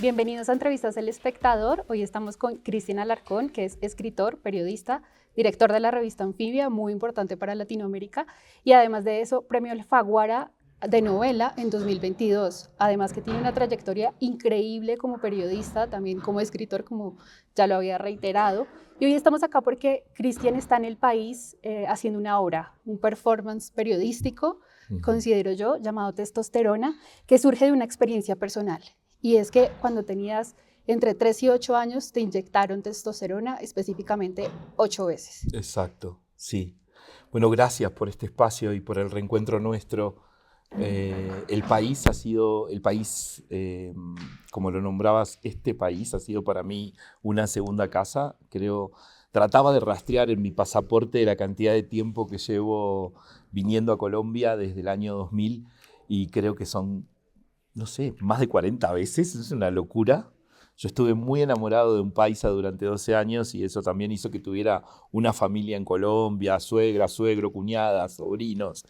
Bienvenidos a Entrevistas El Espectador. Hoy estamos con Cristian Alarcón, que es escritor, periodista, director de la revista Anfibia, muy importante para Latinoamérica, y además de eso, premio Alfaguara de novela en 2022. Además que tiene una trayectoria increíble como periodista, también como escritor, como ya lo había reiterado. Y hoy estamos acá porque Cristian está en el país haciendo una obra, un performance periodístico, considero yo, llamado Testosterona, que surge de una experiencia personal. Y es que cuando tenías entre 3 y 8 años te inyectaron testosterona, específicamente 8 veces. Exacto, sí. Bueno, gracias por este espacio y por el reencuentro nuestro. El país ha sido, como lo nombrabas, este país ha sido para mí una segunda casa. Creo, trataba de rastrear en mi pasaporte la cantidad de tiempo que llevo viniendo a Colombia desde el año 2000 y creo que son, no sé, más de 40 veces, es una locura. Yo estuve muy enamorado de un paisa durante 12 años y eso también hizo que tuviera una familia en Colombia, suegra, suegro, cuñadas, sobrinos.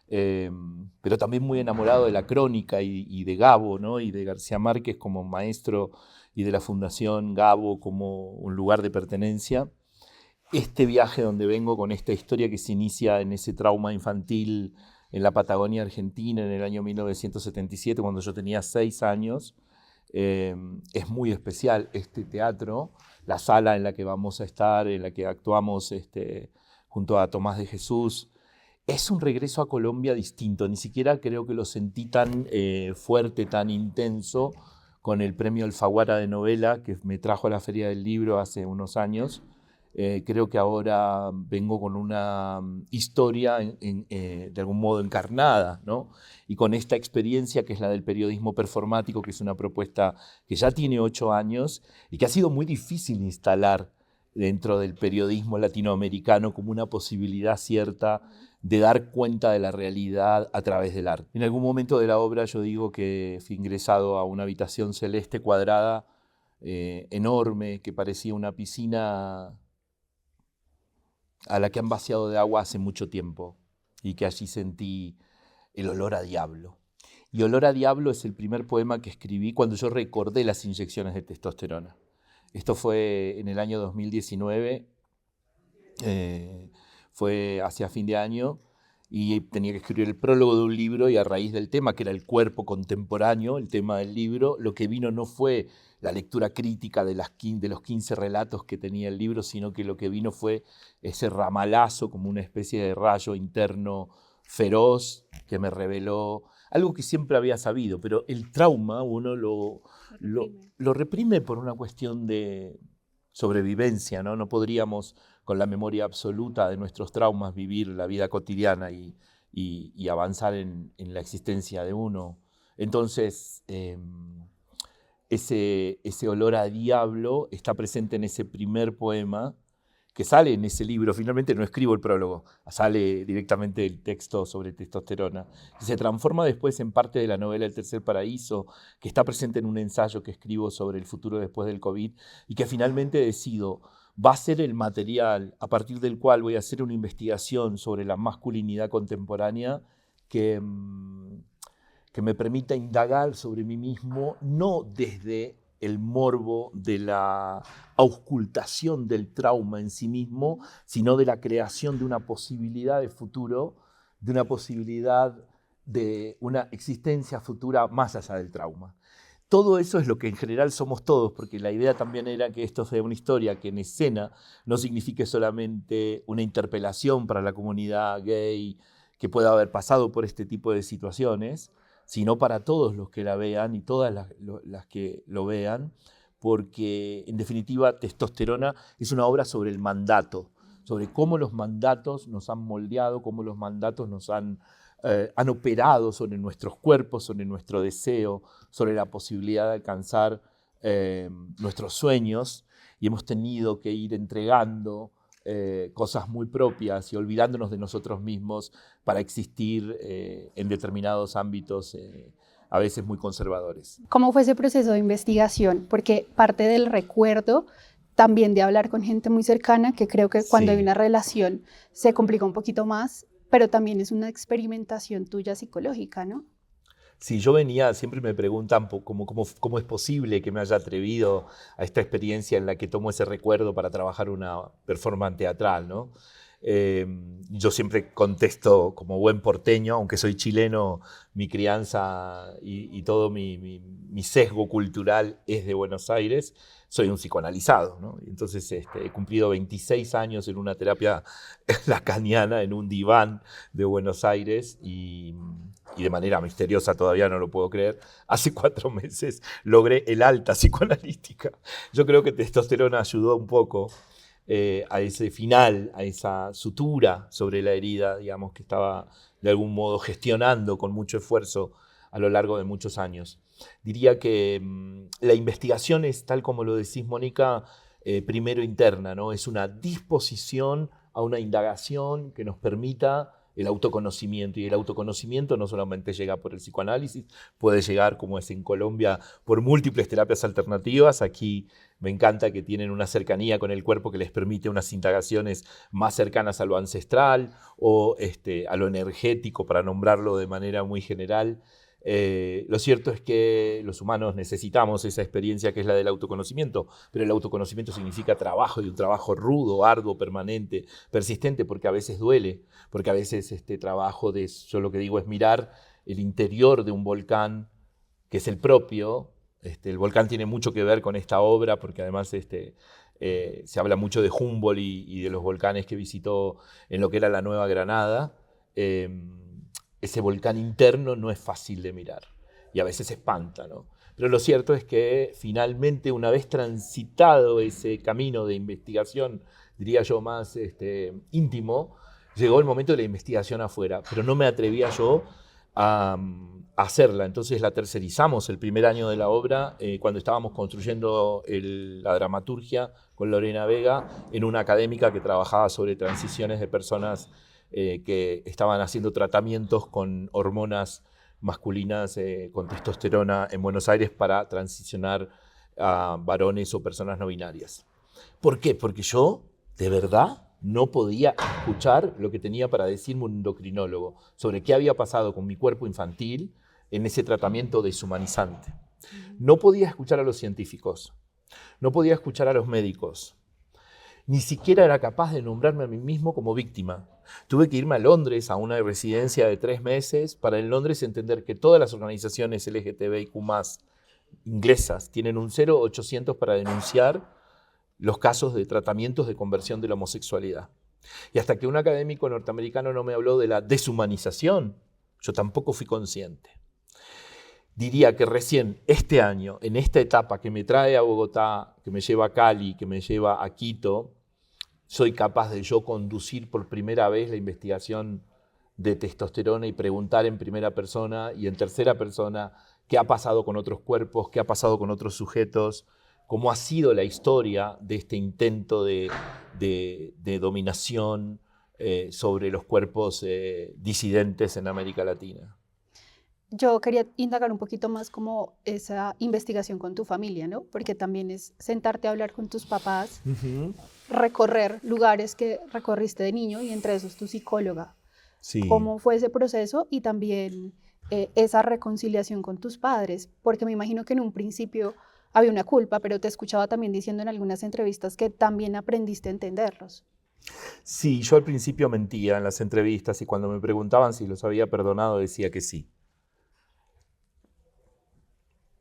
Pero también muy enamorado de la crónica y de Gabo, ¿no? Y de García Márquez como maestro y de la Fundación Gabo como un lugar de pertenencia. Este viaje donde vengo con esta historia que se inicia en ese trauma infantil en la Patagonia Argentina en el año 1977, cuando yo tenía 6 años, es muy especial este teatro, la sala en la que vamos a estar, en la que actuamos junto a Tomás de Jesús. Es un regreso a Colombia distinto, ni siquiera creo que lo sentí tan fuerte, tan intenso con el premio Alfaguara de novela que me trajo a la Feria del Libro hace unos años. Creo que ahora vengo con una historia de algún modo encarnada, ¿no? Y con esta experiencia que es la del periodismo performático, que es una propuesta que ya tiene 8 años y que ha sido muy difícil instalar dentro del periodismo latinoamericano como una posibilidad cierta de dar cuenta de la realidad a través del arte. En algún momento de la obra yo digo que fui ingresado a una habitación celeste cuadrada, enorme, que parecía una piscina a la que han vaciado de agua hace mucho tiempo y que allí sentí el olor a diablo. Y Olor a Diablo es el primer poema que escribí cuando yo recordé las inyecciones de testosterona. Esto fue en el año 2019, fue hacia fin de año y tenía que escribir el prólogo de un libro y a raíz del tema, que era el cuerpo contemporáneo, el tema del libro, lo que vino no fue la lectura crítica de los 15 relatos que tenía el libro, sino que lo que vino fue ese ramalazo como una especie de rayo interno feroz que me reveló algo que siempre había sabido, pero el trauma uno lo reprime por una cuestión de sobrevivencia, ¿no? No podríamos con la memoria absoluta de nuestros traumas vivir la vida cotidiana y avanzar en la existencia de uno. Entonces, ese olor a diablo está presente en ese primer poema que sale en ese libro. Finalmente no escribo el prólogo, sale directamente el texto sobre testosterona. Y se transforma después en parte de la novela El Tercer Paraíso, que está presente en un ensayo que escribo sobre el futuro después del COVID y que finalmente decido va a ser el material a partir del cual voy a hacer una investigación sobre la masculinidad contemporánea que me permita indagar sobre mí mismo, no desde el morbo de la auscultación del trauma en sí mismo, sino de la creación de una posibilidad de futuro, de una posibilidad de una existencia futura más allá del trauma. Todo eso es lo que en general somos todos, porque la idea también era que esto sea una historia que en escena no signifique solamente una interpelación para la comunidad gay que pueda haber pasado por este tipo de situaciones, sino para todos los que la vean y todas las que lo vean, porque en definitiva Testosterona es una obra sobre el mandato, sobre cómo los mandatos nos han moldeado, cómo los mandatos nos han operado sobre nuestros cuerpos, sobre nuestro deseo, sobre la posibilidad de alcanzar nuestros sueños, y hemos tenido que ir entregando cosas muy propias y olvidándonos de nosotros mismos para existir en determinados ámbitos a veces muy conservadores. ¿Cómo fue ese proceso de investigación? Porque parte del recuerdo también de hablar con gente muy cercana, que creo que cuando hay una relación se complica un poquito más, pero también es una experimentación tuya psicológica, ¿no? Sí, yo venía, siempre me preguntan cómo es posible que me haya atrevido a esta experiencia en la que tomo ese recuerdo para trabajar una performance teatral, ¿no? Eh, yo siempre contesto como buen porteño, aunque soy chileno, mi crianza y todo mi sesgo cultural es de Buenos Aires, soy un psicoanalizado, ¿no? Entonces he cumplido 26 años en una terapia lacaniana, en un diván de Buenos Aires y de manera misteriosa, todavía no lo puedo creer, hace 4 meses logré el alta psicoanalítica. Yo creo que testosterona ayudó un poco a ese final, a esa sutura sobre la herida, digamos, que estaba de algún modo gestionando con mucho esfuerzo a lo largo de muchos años. Diría que la investigación es, tal como lo decís, Mónica, primero interna, ¿no? Es una disposición a una indagación que nos permita el autoconocimiento. Y el autoconocimiento no solamente llega por el psicoanálisis, puede llegar, como es en Colombia, por múltiples terapias alternativas. Aquí me encanta que tienen una cercanía con el cuerpo que les permite unas indagaciones más cercanas a lo ancestral o a lo energético, para nombrarlo de manera muy general. Lo cierto es que los humanos necesitamos esa experiencia que es la del autoconocimiento, pero el autoconocimiento significa trabajo, y un trabajo rudo, arduo, permanente, persistente, porque a veces duele, porque a veces este trabajo yo lo que digo es mirar el interior de un volcán, que es el propio. El volcán tiene mucho que ver con esta obra, porque además se habla mucho de Humboldt y de los volcanes que visitó en lo que era la Nueva Granada. Ese volcán interno no es fácil de mirar y a veces espanta, ¿no? Pero lo cierto es que finalmente, una vez transitado ese camino de investigación, diría yo más íntimo, llegó el momento de la investigación afuera, pero no me atrevía yo a hacerla. Entonces la tercerizamos el primer año de la obra, cuando estábamos construyendo la dramaturgia con Lorena Vega, en una académica que trabajaba sobre transiciones de personas que estaban haciendo tratamientos con hormonas masculinas, con testosterona en Buenos Aires, para transicionar a varones o personas no binarias. ¿Por qué? Porque yo, de verdad, no podía escuchar lo que tenía para decirme un endocrinólogo sobre qué había pasado con mi cuerpo infantil en ese tratamiento deshumanizante. No podía escuchar a los científicos, no podía escuchar a los médicos. Ni siquiera era capaz de nombrarme a mí mismo como víctima. Tuve que irme a Londres a una residencia de 3 meses para en Londres entender que todas las organizaciones LGTBIQ+ inglesas tienen un 0800 para denunciar los casos de tratamientos de conversión de la homosexualidad. Y hasta que un académico norteamericano no me habló de la deshumanización, yo tampoco fui consciente. Diría que recién este año, en esta etapa que me trae a Bogotá, que me lleva a Cali, que me lleva a Quito, soy capaz de yo conducir por primera vez la investigación de testosterona y preguntar en primera persona y en tercera persona qué ha pasado con otros cuerpos, qué ha pasado con otros sujetos, cómo ha sido la historia de este intento de dominación sobre los cuerpos disidentes en América Latina. Yo quería indagar un poquito más como esa investigación con tu familia, ¿no? Porque también es sentarte a hablar con tus papás, recorrer lugares que recorriste de niño, y entre esos tu psicóloga. Sí. ¿Cómo fue ese proceso? Y también esa reconciliación con tus padres, porque me imagino que en un principio había una culpa, pero te escuchaba también diciendo en algunas entrevistas que también aprendiste a entenderlos. Sí, yo al principio mentía en las entrevistas, y cuando me preguntaban si los había perdonado decía que sí.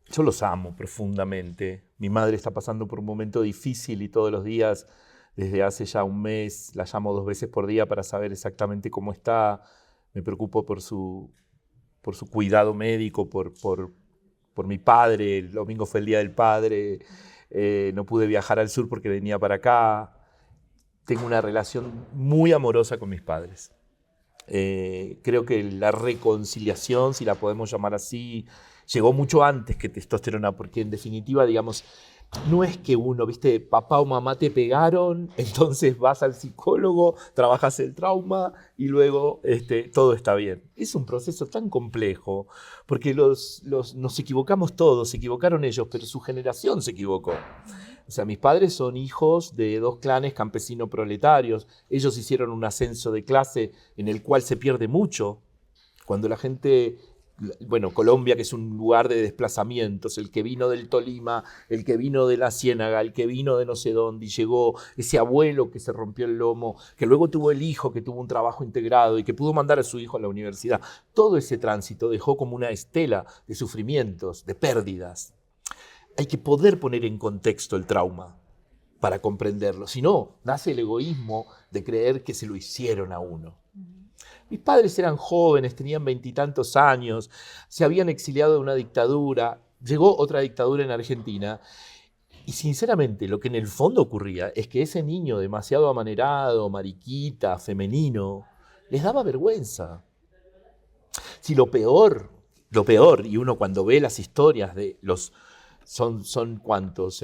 Yo los amo profundamente. Mi madre está pasando por un momento difícil y todos los días, desde hace ya un mes, la llamo 2 veces por día para saber exactamente cómo está. Me preocupo por su cuidado médico, por mi padre. El domingo fue el Día del Padre. No pude viajar al sur porque venía para acá. Tengo una relación muy amorosa con mis padres. Creo que la reconciliación, si la podemos llamar así, llegó mucho antes que testosterona, porque en definitiva, digamos, no es que uno, viste, papá o mamá te pegaron, entonces vas al psicólogo, trabajas el trauma y luego todo está bien. Es un proceso tan complejo, porque nos equivocamos todos, se equivocaron ellos, pero su generación se equivocó. O sea, mis padres son hijos de 2 clanes campesino-proletarios. Ellos hicieron un ascenso de clase en el cual se pierde mucho. Cuando la gente bueno, Colombia, que es un lugar de desplazamientos, el que vino del Tolima, el que vino de la Ciénaga, el que vino de no sé dónde y llegó, ese abuelo que se rompió el lomo, que luego tuvo el hijo que tuvo un trabajo integrado y que pudo mandar a su hijo a la universidad. Todo ese tránsito dejó como una estela de sufrimientos, de pérdidas. Hay que poder poner en contexto el trauma para comprenderlo. Si no, nace el egoísmo de creer que se lo hicieron a uno. Mis padres eran jóvenes, tenían 20 y tantos años, se habían exiliado de una dictadura, llegó otra dictadura en Argentina y sinceramente lo que en el fondo ocurría es que ese niño demasiado amanerado, mariquita, femenino, les daba vergüenza. Si lo peor, y uno cuando ve las historias de los... Son cuantos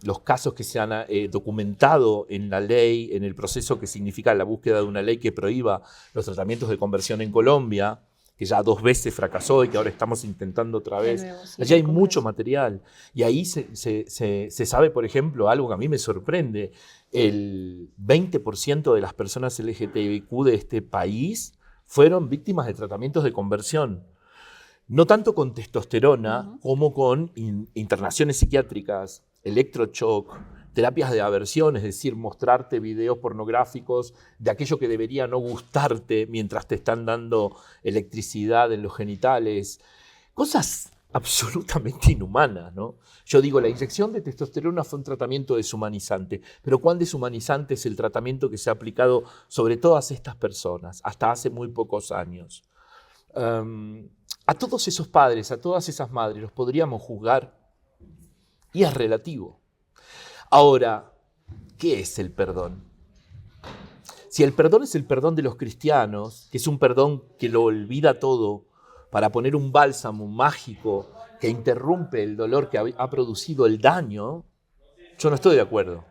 los casos que se han documentado en la ley, en el proceso que significa la búsqueda de una ley que prohíba los tratamientos de conversión en Colombia, que ya 2 veces fracasó y que ahora estamos intentando otra vez. Nuevo, sí, Allá hay mucho material. Y ahí se sabe, por ejemplo, algo que a mí me sorprende. El 20% de las personas LGTBIQ de este país fueron víctimas de tratamientos de conversión. No tanto con testosterona como con internaciones psiquiátricas, electroshock, terapias de aversión, es decir, mostrarte videos pornográficos de aquello que debería no gustarte mientras te están dando electricidad en los genitales. Cosas absolutamente inhumanas, ¿no? Yo digo, la inyección de testosterona fue un tratamiento deshumanizante, pero ¿cuán deshumanizante es el tratamiento que se ha aplicado sobre todas estas personas hasta hace muy pocos años? A todos esos padres, a todas esas madres, los podríamos juzgar y es relativo. Ahora, ¿qué es el perdón? Si el perdón es el perdón de los cristianos, que es un perdón que lo olvida todo para poner un bálsamo mágico que interrumpe el dolor que ha producido el daño, yo no estoy de acuerdo.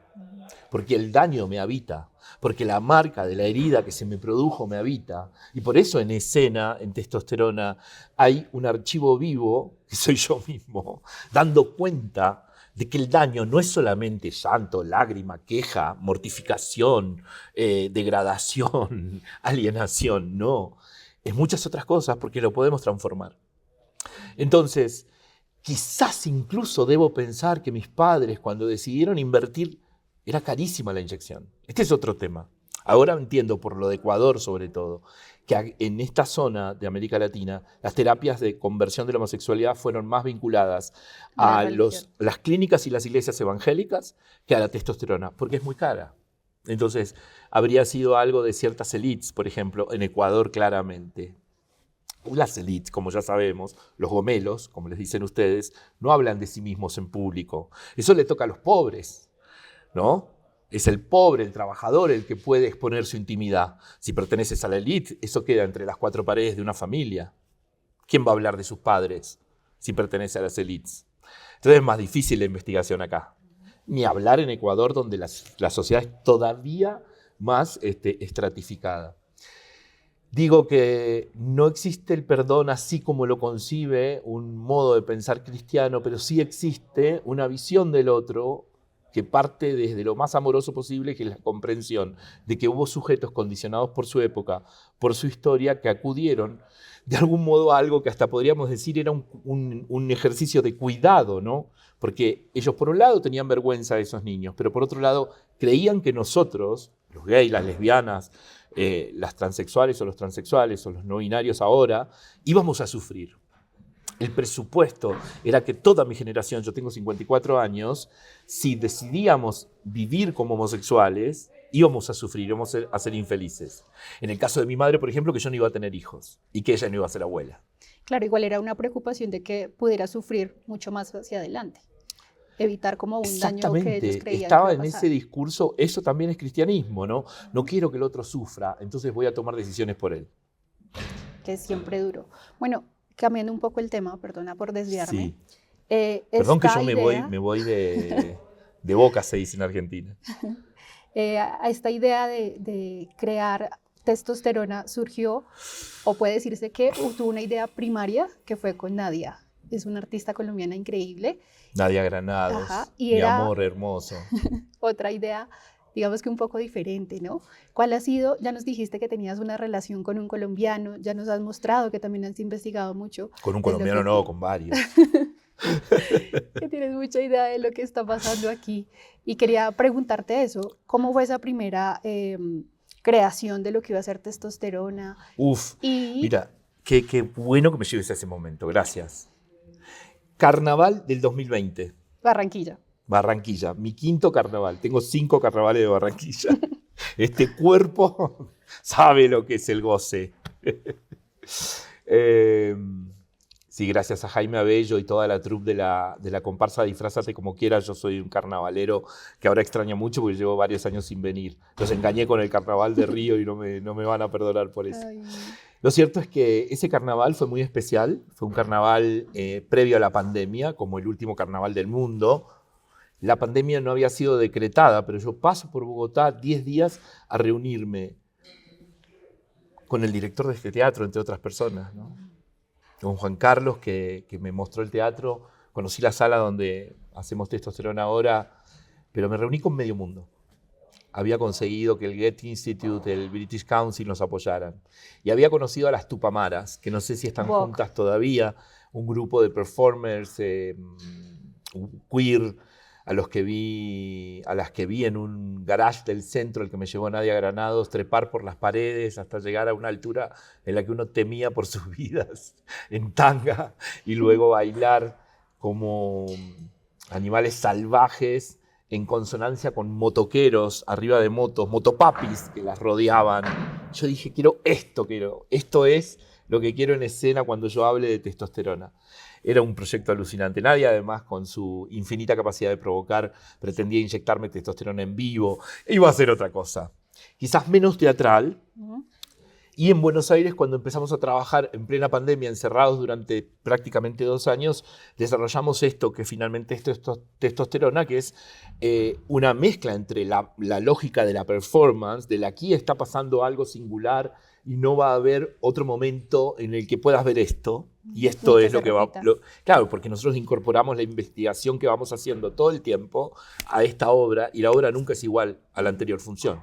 Porque el daño me habita, porque la marca de la herida que se me produjo me habita. Y por eso en escena, en Testosterona, hay un archivo vivo, que soy yo mismo, dando cuenta de que el daño no es solamente llanto, lágrima, queja, mortificación, degradación, alienación, no. Es muchas otras cosas porque lo podemos transformar. Entonces, quizás incluso debo pensar que mis padres, cuando decidieron invertir, era carísima la inyección. Este es otro tema. Ahora entiendo, por lo de Ecuador sobre todo, que en esta zona de América Latina las terapias de conversión de la homosexualidad fueron más vinculadas a las clínicas y las iglesias evangélicas que a la testosterona, porque es muy cara. Entonces, habría sido algo de ciertas élites, por ejemplo, en Ecuador claramente. Las élites, como ya sabemos, los gomelos, como les dicen ustedes, no hablan de sí mismos en público. Eso le toca a los pobres, ¿no? Es el pobre, el trabajador, el que puede exponer su intimidad. Si perteneces a la élite, eso queda entre las 4 paredes de una familia. ¿Quién va a hablar de sus padres si pertenece a las élites? Entonces es más difícil la investigación acá. Ni hablar en Ecuador, donde la sociedad es todavía más estratificada. Digo que no existe el perdón así como lo concibe un modo de pensar cristiano, pero sí existe una visión del otro que parte desde lo más amoroso posible, que es la comprensión de que hubo sujetos condicionados por su época, por su historia, que acudieron de algún modo a algo que hasta podríamos decir era un ejercicio de cuidado, ¿no? Porque ellos por un lado tenían vergüenza de esos niños, pero por otro lado creían que nosotros, los gays, las lesbianas, las transexuales o los transexuales o los no binarios ahora, íbamos a sufrir. El presupuesto era que toda mi generación, yo tengo 54 años, si decidíamos vivir como homosexuales, íbamos a sufrir, íbamos a ser infelices. En el caso de mi madre, por ejemplo, que yo no iba a tener hijos y que ella no iba a ser abuela. Claro, igual era una preocupación de que pudiera sufrir mucho más hacia adelante. Evitar como un daño que ellos creían estaba que iba a en pasar. ese discurso, eso también es cristianismo, ¿no? No quiero que el otro sufra, entonces voy a tomar decisiones por él. Que es siempre duro. Bueno, cambiando un poco el tema, perdona por desviarme. Sí. Perdón que yo idea, me voy de boca, se dice en Argentina. A esta idea de crear testosterona surgió, o puede decirse que tuvo una idea primaria que fue con Nadia. Es una artista colombiana increíble. Nadia Granados, Ajá, y mi era amor hermoso. otra idea digamos que un poco diferente, ¿no? ¿Cuál ha sido? Ya nos dijiste que tenías una relación con un colombiano, ya nos has mostrado que también has investigado mucho. Con un de lo colombiano que no, con varios. que tienes mucha idea de lo que está pasando aquí. Y quería preguntarte eso, ¿cómo fue esa primera creación de lo que iba a ser testosterona? Uf, Y mira, qué bueno que me lleves a ese momento, gracias. Carnaval del 2020, Barranquilla. Barranquilla, mi quinto carnaval. Tengo 5 carnavales de Barranquilla. Este cuerpo sabe lo que es el goce. Eh, sí, gracias a Jaime Abello y toda la troupe de la comparsa Disfrázate como quieras, yo soy un carnavalero que ahora extraña mucho porque llevo varios años sin venir. Los engañé con el carnaval de Río y no me van a perdonar por eso. Ay, Lo cierto es que ese carnaval fue muy especial, fue un carnaval previo a la pandemia, como el último carnaval del mundo. La pandemia no había sido decretada, pero yo paso por Bogotá 10 días a reunirme con el director de este teatro, entre otras personas, ¿no? Con Juan Carlos, que me mostró el teatro. Conocí la sala donde hacemos Testosterona ahora, pero me reuní con medio mundo. Había conseguido que el Goethe Institute, el British Council nos apoyaran. Y había conocido a las Tupamaras, que no sé si están Bok. juntas todavía, un grupo de performers queer, a las que vi en un garage del centro, el que me llevó Nadia Granados, trepar por las paredes hasta llegar a una altura en la que uno temía por sus vidas, en tanga, y luego bailar como animales salvajes, en consonancia con motoqueros arriba de motos, motopapis que las rodeaban. Yo dije, esto es lo que quiero en escena cuando yo hable de testosterona. Era un proyecto alucinante. Nadie, además, con su infinita capacidad de provocar, pretendía inyectarme testosterona en vivo. Iba a hacer otra cosa, quizás menos teatral. Y en Buenos Aires, cuando empezamos a trabajar en plena pandemia, encerrados durante prácticamente 2 años, desarrollamos esto, que finalmente esto es testosterona, que es una mezcla entre la lógica de la performance, del aquí está pasando algo singular y no va a haber otro momento en el que puedas ver esto. Y esto es lo que va... Claro, porque nosotros incorporamos la investigación que vamos haciendo todo el tiempo a esta obra, y la obra nunca es igual a la anterior función.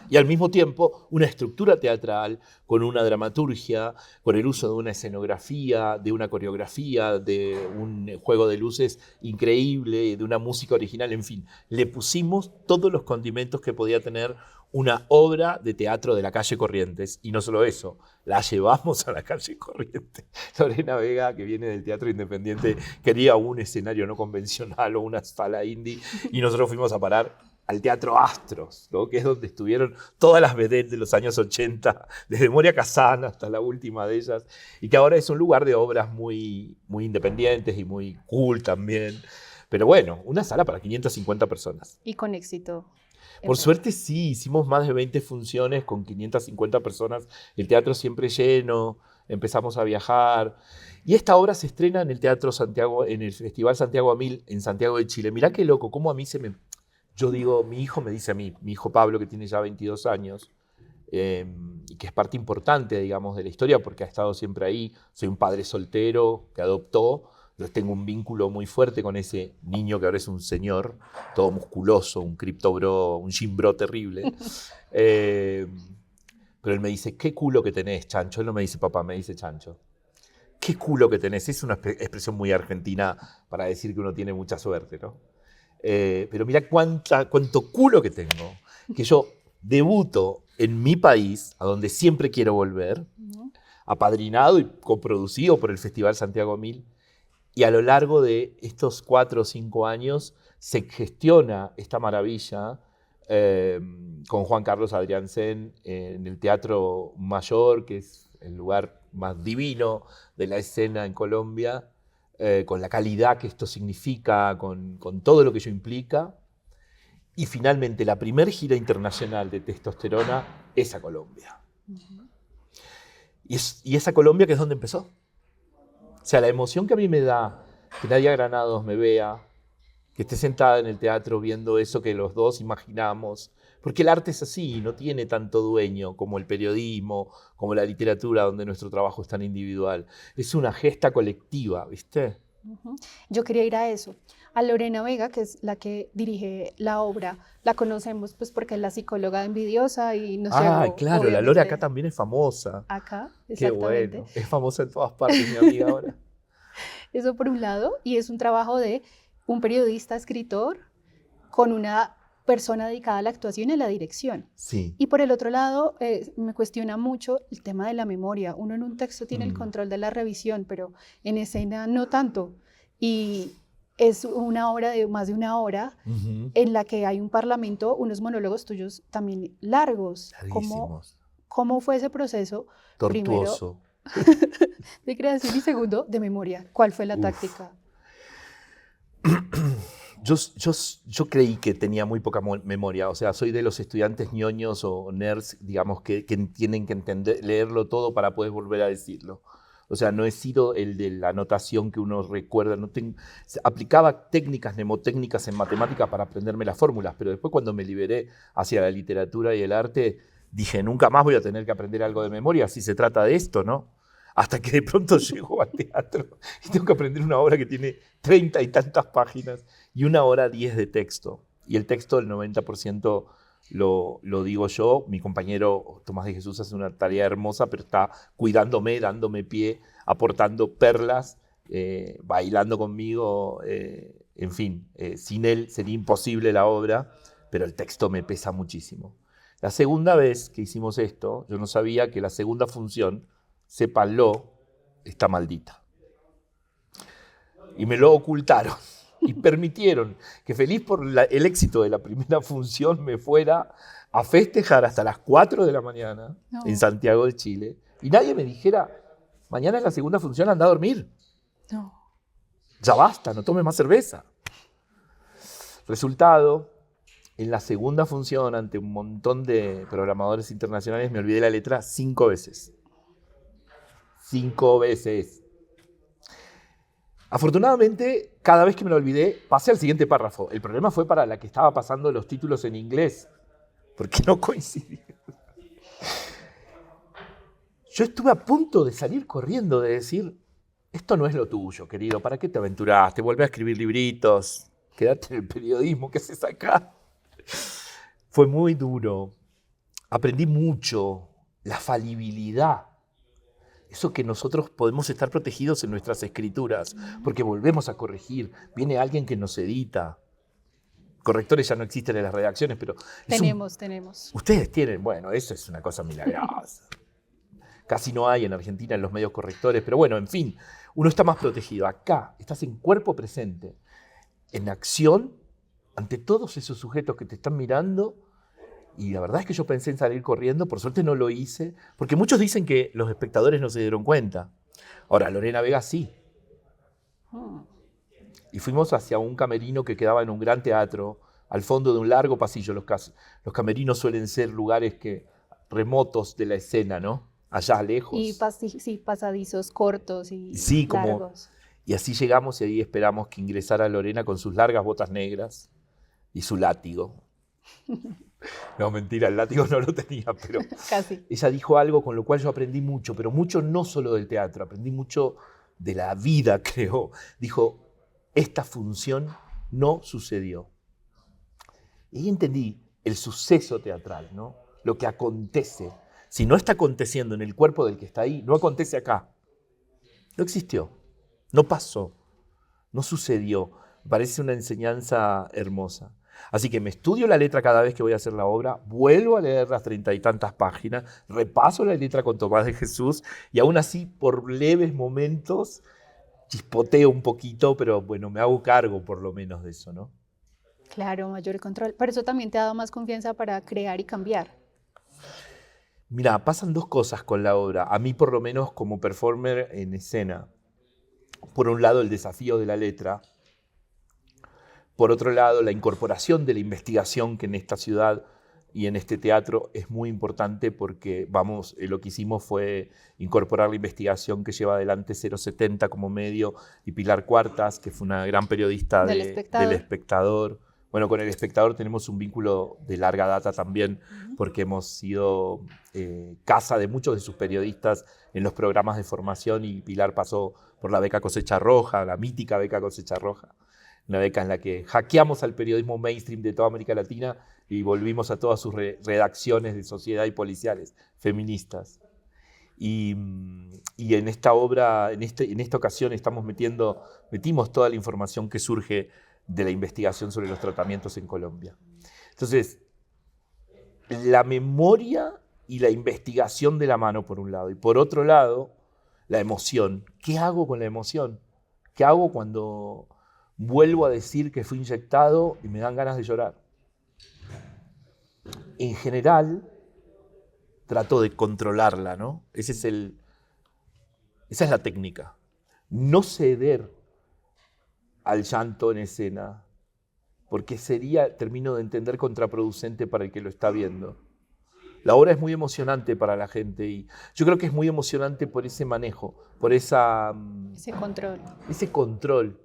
Y al mismo tiempo una estructura teatral con una dramaturgia, con el uso de una escenografía, de una coreografía, de un juego de luces increíble, de una música original, en fin. Le pusimos todos los condimentos que podía tener una obra de teatro de la calle Corrientes. Y no solo eso, la llevamos a la calle Corrientes. Lorena Vega, que viene del teatro independiente, quería un escenario no convencional o una sala indie, y nosotros fuimos a parar al Teatro Astros, ¿no? Que es donde estuvieron todas las vedettes de los años 80, desde Moria Kazan hasta la última de ellas, y que ahora es un lugar de obras muy, muy independientes y muy cool también. Pero bueno, una sala para 550 personas. Y con éxito. Por suerte sí, hicimos más de 20 funciones con 550 personas, el teatro siempre lleno, empezamos a viajar. Y esta obra se estrena en el Teatro Santiago, en el Festival Santiago a 1000 en Santiago de Chile. Mirá qué loco, cómo a mí yo digo, mi hijo me dice a mí, mi hijo Pablo, que tiene ya 22 años, y que es parte importante, digamos, de la historia, porque ha estado siempre ahí. Soy un padre soltero que adoptó, entonces tengo un vínculo muy fuerte con ese niño que ahora es un señor, todo musculoso, un cripto bro, un gym bro terrible. Pero él me dice, qué culo que tenés, Chancho. Él no me dice papá, me dice Chancho. Qué culo que tenés. Es una expresión muy argentina para decir que uno tiene mucha suerte, ¿no? Pero mira cuánto culo que tengo, que yo debuto en mi país, a donde siempre quiero volver, apadrinado y coproducido por el Festival Santiago 1000, y a lo largo de estos 4 o 5 años se gestiona esta maravilla con Juan Carlos Adriansen en el Teatro Mayor, que es el lugar más divino de la escena en Colombia, con la calidad que esto significa, con todo lo que ello implica. Y finalmente la primer gira internacional de testosterona es a Colombia. Y es a Colombia que es donde empezó. O sea, la emoción que a mí me da que Nadia Granados me vea, que esté sentada en el teatro viendo eso que los dos imaginamos, porque el arte es así, no tiene tanto dueño como el periodismo, como la literatura, donde nuestro trabajo es tan individual. Es una gesta colectiva, ¿viste? Yo quería ir a eso. A Lorena Vega, que es la que dirige la obra, la conocemos pues porque es la psicóloga de Envidiosa y nos llevó, Claro, la Lore acá obviamente, también es famosa. acá, Qué exactamente. bueno, es famosa en todas partes, mi amiga ahora. Eso por un lado, y es un trabajo de un periodista, escritor, con una persona dedicada a la actuación y a la dirección. Sí. Y por el otro lado, me cuestiona mucho el tema de la memoria. Uno en un texto tiene el Mm. control de la revisión, pero en escena no tanto. Y es una obra de más de una hora Ujú. en la que hay un parlamento, unos monólogos tuyos también largos. Larguísimos. ¿Cómo fue ese proceso? Primero, Tortuoso. de creación y segundo, de memoria. ¿Cuál fue la Uf. táctica? Yo creí que tenía muy poca memoria, o sea, soy de los estudiantes ñoños o nerds, digamos, que tienen que entender, leerlo todo para poder volver a decirlo. O sea, no he sido el de la anotación que uno recuerda. Aplicaba técnicas mnemotécnicas en matemática para aprenderme las fórmulas, pero después cuando me liberé hacia la literatura y el arte, dije, nunca más voy a tener que aprender algo de memoria, si se trata de esto, ¿no? Hasta que de pronto llego al teatro y tengo que aprender una obra que tiene 30 y tantas páginas y 1 hora 10 de texto. Y el texto, el 90% lo digo yo. Mi compañero Tomás de Jesús hace una tarea hermosa, pero está cuidándome, dándome pie, aportando perlas, bailando conmigo. En fin, sin él sería imposible la obra, pero el texto me pesa muchísimo. La segunda vez que hicimos esto, yo no sabía que la segunda función, sépanlo, está maldita. Y me lo ocultaron y permitieron que, feliz por el éxito de la primera función, me fuera a festejar hasta las 4 de la mañana en Santiago de Chile y nadie me dijera, mañana es la segunda función, anda a dormir. No. Ya basta, no tome más cerveza. Resultado, en la segunda función, ante un montón de programadores internacionales, me olvidé la letra 5 veces. 5 veces. Afortunadamente, cada vez que me lo olvidé, pasé al siguiente párrafo. El problema fue para la que estaba pasando los títulos en inglés, porque no coincidía. Yo estuve a punto de salir corriendo, de decir, esto no es lo tuyo, querido, ¿para qué te aventuraste? Volvé a escribir libritos, quédate en el periodismo, ¿qué haces acá? Fue muy duro. Aprendí mucho, la falibilidad. Eso que nosotros podemos estar protegidos en nuestras escrituras, porque volvemos a corregir. Viene alguien que nos edita. Correctores ya no existen en las redacciones, pero... Tenemos. Ustedes tienen, bueno, eso es una cosa milagrosa. Casi no hay en Argentina en los medios correctores, pero bueno, en fin, uno está más protegido. Acá estás en cuerpo presente, en acción, ante todos esos sujetos que te están mirando. Y la verdad es que yo pensé en salir corriendo, por suerte no lo hice, porque muchos dicen que los espectadores no se dieron cuenta. Ahora, Lorena Vega sí. Y fuimos hacia un camerino que quedaba en un gran teatro, al fondo de un largo pasillo. Los camerinos suelen ser lugares remotos de la escena, ¿no? Allá lejos. Y pasadizos cortos y sí, largos. Y así llegamos y ahí esperamos que ingresara Lorena con sus largas botas negras y su látigo. No, mentira, el látigo no lo tenía, pero Casi. Ella dijo algo con lo cual yo aprendí mucho, pero mucho no solo del teatro, aprendí mucho de la vida, creo. Dijo, esta función no sucedió. Y ahí entendí el suceso teatral, ¿no? Lo que acontece. Si no está aconteciendo en el cuerpo del que está ahí, no acontece acá. No existió, no pasó, no sucedió. Me parece una enseñanza hermosa. Así que me estudio la letra cada vez que voy a hacer la obra, vuelvo a leer las 30 y tantas páginas, repaso la letra con Tomás de Jesús y aún así por leves momentos chispoteo un poquito, pero bueno, me hago cargo por lo menos de eso, ¿no? Claro, mayor control. Pero eso también te ha dado más confianza para crear y cambiar. Mira, pasan dos cosas con la obra. A mí por lo menos como performer en escena. Por un lado el desafío de la letra. Por otro lado, la incorporación de la investigación que en esta ciudad y en este teatro es muy importante porque lo que hicimos fue incorporar la investigación que lleva adelante 070 como medio y Pilar Cuartas, que fue una gran periodista del Espectador. Bueno, con El Espectador tenemos un vínculo de larga data también porque hemos sido casa de muchos de sus periodistas en los programas de formación y Pilar pasó por la beca Cosecha Roja, la mítica beca Cosecha Roja. una década en la que hackeamos al periodismo mainstream de toda América Latina y volvimos a todas sus redacciones de sociedad y policiales, feministas. Y en esta obra, en esta ocasión metimos toda la información que surge de la investigación sobre los tratamientos en Colombia. Entonces, la memoria y la investigación de la mano por un lado, y por otro lado, la emoción. ¿Qué hago con la emoción? ¿Qué hago cuando vuelvo a decir que fui inyectado y me dan ganas de llorar? En general, trato de controlarla, ¿no? Esa es la técnica. No ceder al llanto en escena, porque termino de entender, contraproducente para el que lo está viendo. La obra es muy emocionante para la gente y yo creo que es muy emocionante por ese manejo, por ese control.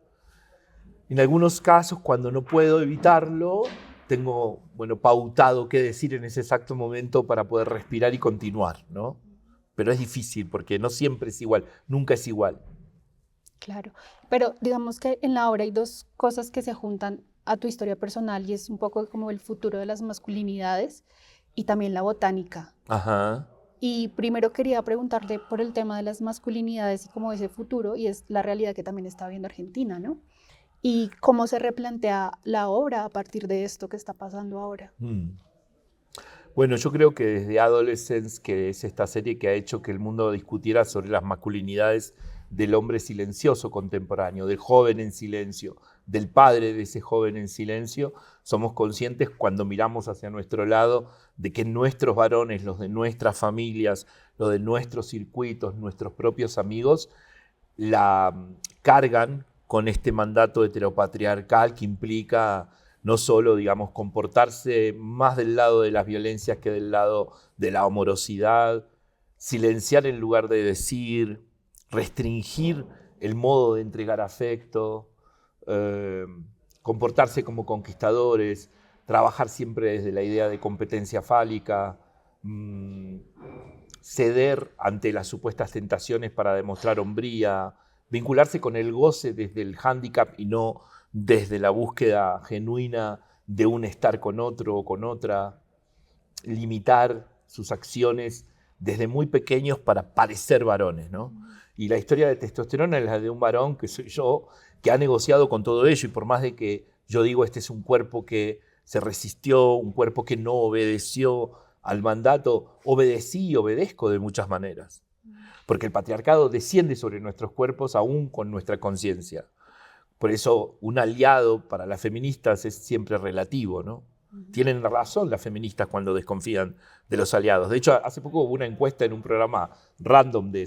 En algunos casos, cuando no puedo evitarlo, tengo pautado qué decir en ese exacto momento para poder respirar y continuar, ¿no? Pero es difícil porque no siempre es igual, nunca es igual. Claro, pero digamos que en la obra hay dos cosas que se juntan a tu historia personal y es un poco como el futuro de las masculinidades y también la botánica. Ajá. Y primero quería preguntarte por el tema de las masculinidades y como ese futuro, y es la realidad que también está viendo Argentina, ¿no? Y cómo se replantea la obra a partir de esto que está pasando ahora. Bueno, yo creo que desde Adolescence, que es esta serie que ha hecho que el mundo discutiera sobre las masculinidades del hombre silencioso contemporáneo, del joven en silencio, del padre de ese joven en silencio, somos conscientes cuando miramos hacia nuestro lado de que nuestros varones, los de nuestras familias, los de nuestros circuitos, nuestros propios amigos, la cargan con este mandato heteropatriarcal que implica no solo, digamos, comportarse más del lado de las violencias que del lado de la amorosidad, silenciar en lugar de decir, restringir el modo de entregar afecto, comportarse como conquistadores, trabajar siempre desde la idea de competencia fálica, ceder ante las supuestas tentaciones para demostrar hombría, vincularse con el goce desde el hándicap y no desde la búsqueda genuina de un estar con otro o con otra, limitar sus acciones desde muy pequeños para parecer varones, ¿no? Y la historia de Testosterona es la de un varón, que soy yo, que ha negociado con todo ello, y por más de que yo digo este es un cuerpo que se resistió, un cuerpo que no obedeció al mandato, obedecí y obedezco de muchas maneras. Porque el patriarcado desciende sobre nuestros cuerpos aún con nuestra conciencia. Por eso un aliado para las feministas es siempre relativo, ¿no? Tienen razón las feministas cuando desconfían de los aliados. De hecho, hace poco hubo una encuesta en un programa random de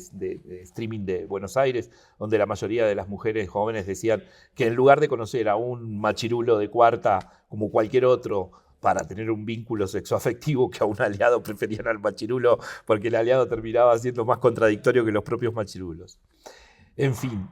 streaming de Buenos Aires, donde la mayoría de las mujeres jóvenes decían que en lugar de conocer a un machirulo de cuarta como cualquier otro para tener un vínculo sexoafectivo, que a un aliado preferían al machirulo porque el aliado terminaba siendo más contradictorio que los propios machirulos. En fin,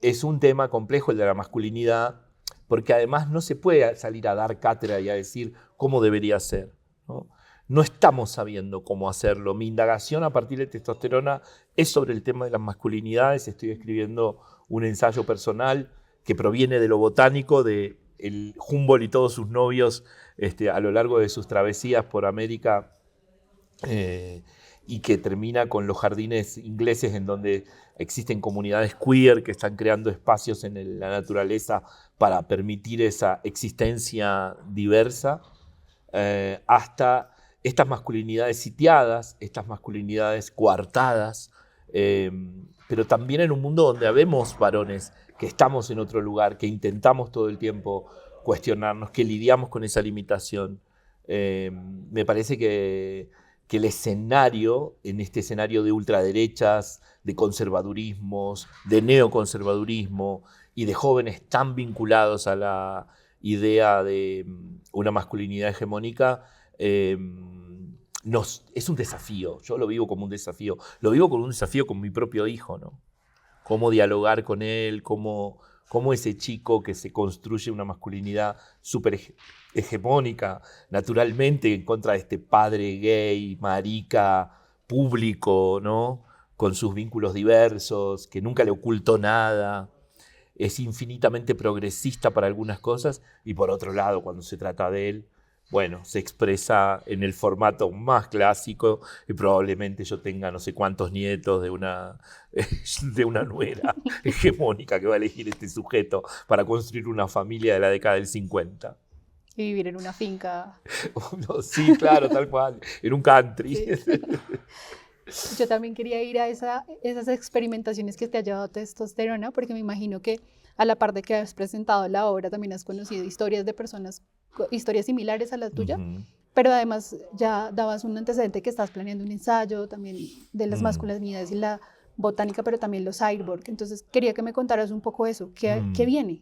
es un tema complejo el de la masculinidad, porque además no se puede salir a dar cátedra y a decir cómo debería ser, ¿no? No estamos sabiendo cómo hacerlo. Mi indagación a partir de Testosterona es sobre el tema de las masculinidades. Estoy escribiendo un ensayo personal que proviene de lo botánico, de el Humboldt y todos sus novios a lo largo de sus travesías por América, y que termina con los jardines ingleses en donde existen comunidades queer que están creando espacios en la naturaleza para permitir esa existencia diversa, hasta estas masculinidades sitiadas, estas masculinidades coartadas, pero también en un mundo donde habemos varones que estamos en otro lugar, que intentamos todo el tiempo cuestionarnos, que lidiamos con esa limitación. Me parece que el escenario, en este escenario de ultraderechas, de conservadurismos, de neoconservadurismo y de jóvenes tan vinculados a la idea de una masculinidad hegemónica, es un desafío. Yo lo vivo como un desafío. Lo vivo como un desafío con mi propio hijo, ¿no? Cómo dialogar con él, cómo ese chico que se construye una masculinidad súper hegemónica, naturalmente en contra de este padre gay, marica, público, ¿no? Con sus vínculos diversos, que nunca le ocultó nada. es infinitamente progresista para algunas cosas, y por otro lado, cuando se trata de él, bueno, se expresa en el formato más clásico, y probablemente yo tenga no sé cuántos nietos de una nuera hegemónica que va a elegir este sujeto para construir una familia de la década del 50. Y vivir en una finca. No, sí, claro, tal cual, en un country. Sí. Yo también quería ir a esas experimentaciones que te ha llevado Testosterona, porque me imagino que a la par de que has presentado la obra, también has conocido historias de personas, historias similares a la tuya, pero además ya dabas un antecedente que estás planeando un ensayo también de las masculinidades y la botánica, pero también los cyborg. Entonces quería que me contaras un poco eso, ¿qué viene?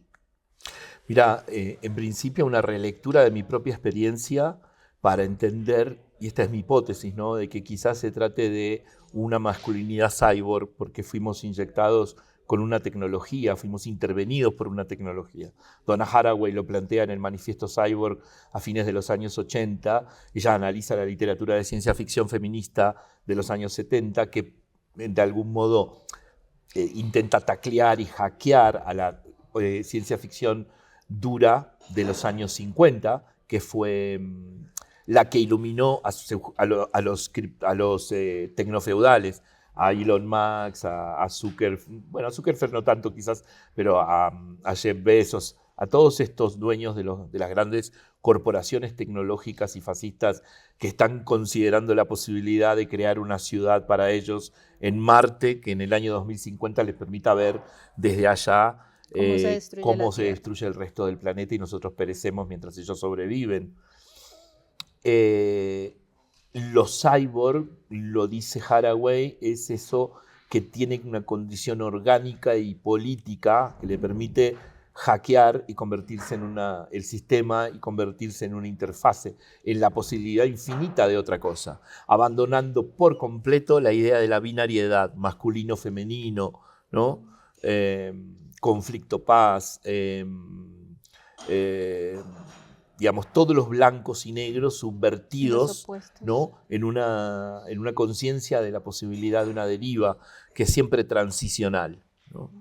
Mira, en principio una relectura de mi propia experiencia para entender, y esta es mi hipótesis, ¿no?, de que quizás se trate de una masculinidad cyborg porque fuimos inyectados con una tecnología, fuimos intervenidos por una tecnología. Donna Haraway lo plantea en el Manifiesto Cyborg a fines de los años 80. Ella analiza la literatura de ciencia ficción feminista de los años 70 que de algún modo intenta taclear y hackear a la ciencia ficción dura de los años 50, que fue la que iluminó a los tecnofeudales, a Elon Musk, a Zuckerberg, bueno, a Zuckerberg no tanto quizás, pero a Jeff Bezos, a todos estos dueños de las grandes corporaciones tecnológicas y fascistas que están considerando la posibilidad de crear una ciudad para ellos en Marte, que en el año 2050 les permita ver desde allá cómo se destruye el resto del planeta y nosotros perecemos mientras ellos sobreviven. Los cyborg, lo dice Haraway, es eso que tiene una condición orgánica y política que le permite hackear y convertirse en el sistema y convertirse en una interfase, en la posibilidad infinita de otra cosa, abandonando por completo la idea de la binariedad, masculino-femenino, ¿no? Conflicto-paz, digamos, todos los blancos y negros subvertidos, ¿no?, en una conciencia de la posibilidad de una deriva que es siempre transicional, ¿no?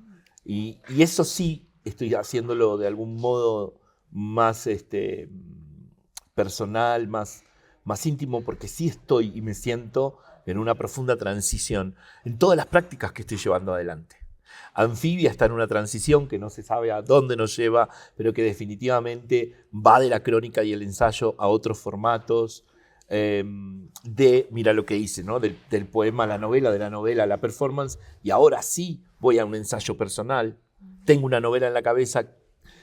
Y eso sí estoy haciéndolo de algún modo más personal, más íntimo, porque sí estoy y me siento en una profunda transición en todas las prácticas que estoy llevando adelante. Anfibia está en una transición que no se sabe a dónde nos lleva, pero que definitivamente va de la crónica y el ensayo a otros formatos, mira lo que hice, ¿no?, del poema a la novela, de la novela a la performance, y ahora sí voy a un ensayo personal. Tengo una novela en la cabeza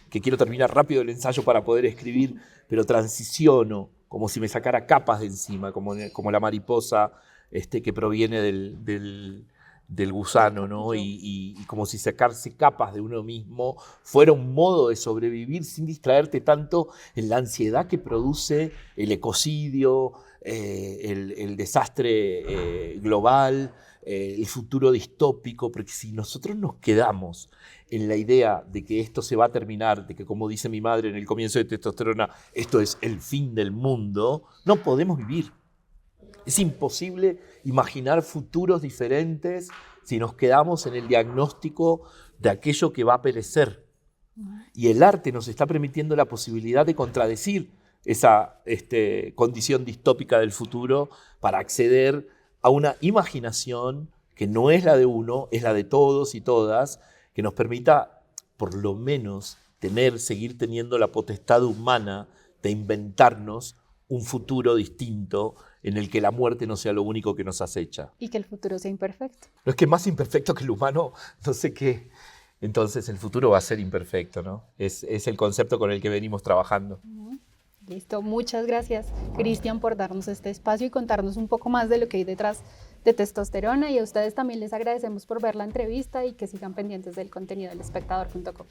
que quiero terminar rápido el ensayo para poder escribir, pero transiciono, como si me sacara capas de encima, como la mariposa que proviene del gusano, ¿no? Y como si sacarse capas de uno mismo fuera un modo de sobrevivir sin distraerte tanto en la ansiedad que produce el ecocidio, el desastre global, el futuro distópico, porque si nosotros nos quedamos en la idea de que esto se va a terminar, de que, como dice mi madre en el comienzo de Testosterona, esto es el fin del mundo, no podemos vivir. Es imposible imaginar futuros diferentes si nos quedamos en el diagnóstico de aquello que va a perecer. Y el arte nos está permitiendo la posibilidad de contradecir esa condición distópica del futuro para acceder a una imaginación que no es la de uno, es la de todos y todas, que nos permita por lo menos seguir teniendo la potestad humana de inventarnos un futuro distinto en el que la muerte no sea lo único que nos acecha. Y que el futuro sea imperfecto. No es que más imperfecto que el humano, no sé qué. Entonces el futuro va a ser imperfecto, ¿no? Es el concepto con el que venimos trabajando. Listo, muchas gracias, Cristian, por darnos este espacio y contarnos un poco más de lo que hay detrás de Testosterona. Y a ustedes también les agradecemos por ver la entrevista y que sigan pendientes del contenido del espectador.com.